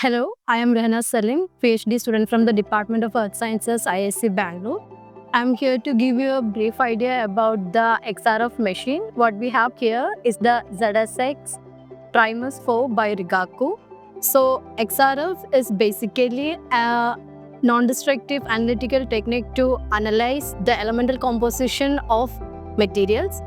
Hello, I am Rehna Salim, PhD student from the Department of Earth Sciences, IISc Bangalore. I'm here to give you a brief idea about the XRF machine. What we have here is the ZSX Primus IV by Rigaku. So XRF is basically a non-destructive analytical technique to analyze the elemental composition of materials.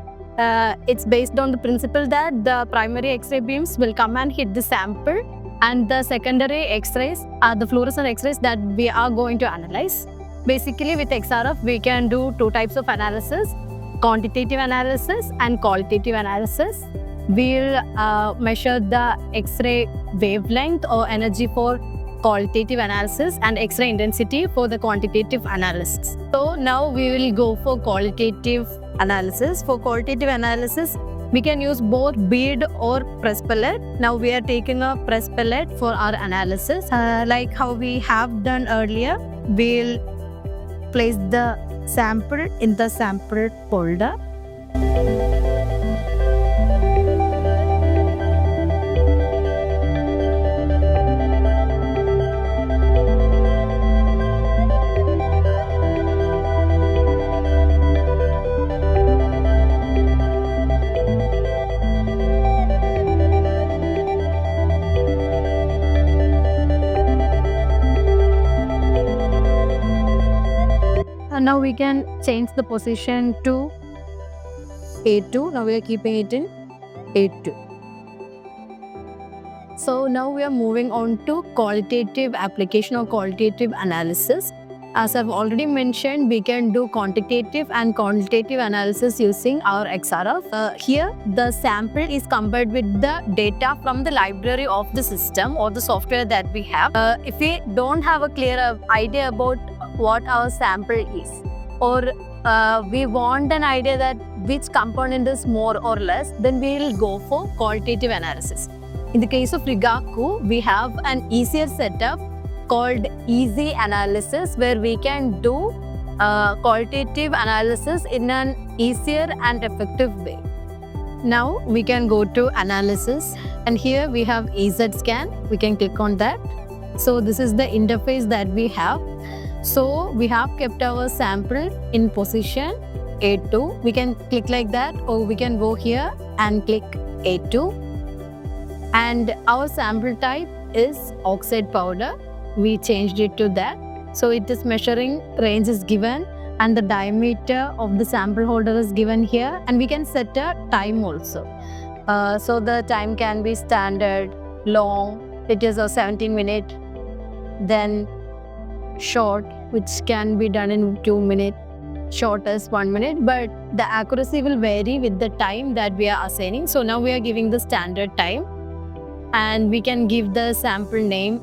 It's based on the principle that the primary X-ray beams will come and hit the sample, and the secondary X-rays are the fluorescent X-rays that we are going to analyze. Basically, with XRF, we can do two types of analysis: quantitative analysis and qualitative analysis. We'll measure the X-ray wavelength or energy for qualitative analysis and X-ray intensity for the quantitative analysis. So now we will go for qualitative analysis. For qualitative analysis, we can use both bead or press pellet. Now we are taking a press pellet for our analysis. Like how we have done earlier, we'll place the sample in the sample folder. Now we can change the position to A2. Now we are keeping it in A2. So now we are moving on to qualitative application or qualitative analysis. As I've already mentioned, we can do quantitative and qualitative analysis using our XRF. Here, the sample is compared with the data from the library of the system or the software that we have. If we don't have a clear idea about what our sample is, or we want an idea that which component is more or less, then we will go for qualitative analysis. In the case of Rigaku, we have an easier setup called EZ analysis, where we can do qualitative analysis in an easier and effective way. Now we can go to analysis, and here we have EZ Scan. We can click on that. So this is the interface that we have. So we have kept our sample in position A2. We can click like that, or we can go here and click A2. And our sample type is oxide powder. We changed it to that. So it is measuring range is given, and the diameter of the sample holder is given here. And we can set a time also. So the time can be standard, long, it is a 17 minute, then short, which can be done in 2 minutes, short as 1 minute, but the accuracy will vary with the time that we are assigning. So now we are giving the standard time, and we can give the sample name.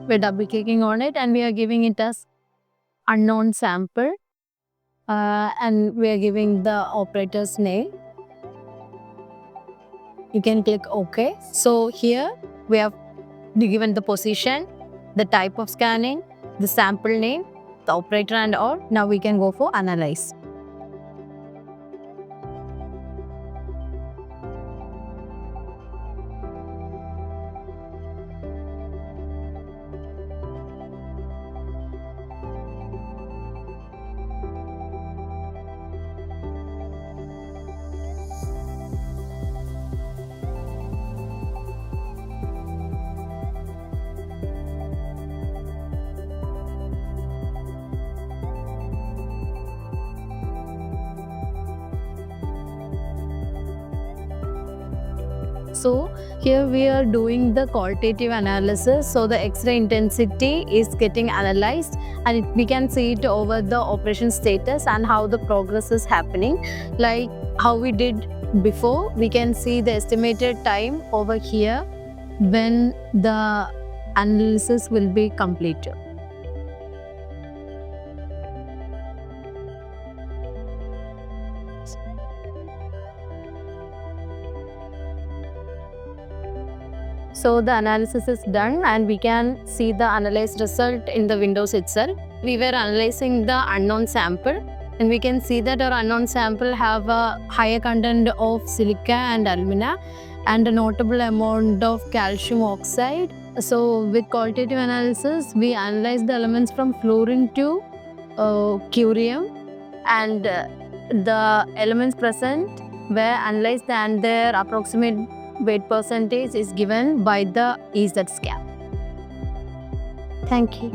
We're double clicking on it, and we are giving it as unknown sample, and we are giving the operator's name. You can click OK. So here we have given the position, the type of scanning, the sample name, the operator and all. Now we can go for analyze. So here we are doing the qualitative analysis. So the X-ray intensity is getting analyzed, and we can see it over the operation status and how the progress is happening. Like how we did before, we can see the estimated time over here when the analysis will be completed. So the analysis is done, and we can see the analyzed result in the windows itself. We were analyzing the unknown sample, and we can see that our unknown sample have a higher content of silica and alumina, and a notable amount of calcium oxide So with qualitative analysis, we analyze the elements from fluorine to curium, and the elements present were analyzed and their approximate weight percentage is given by the EZ scan. Thank you.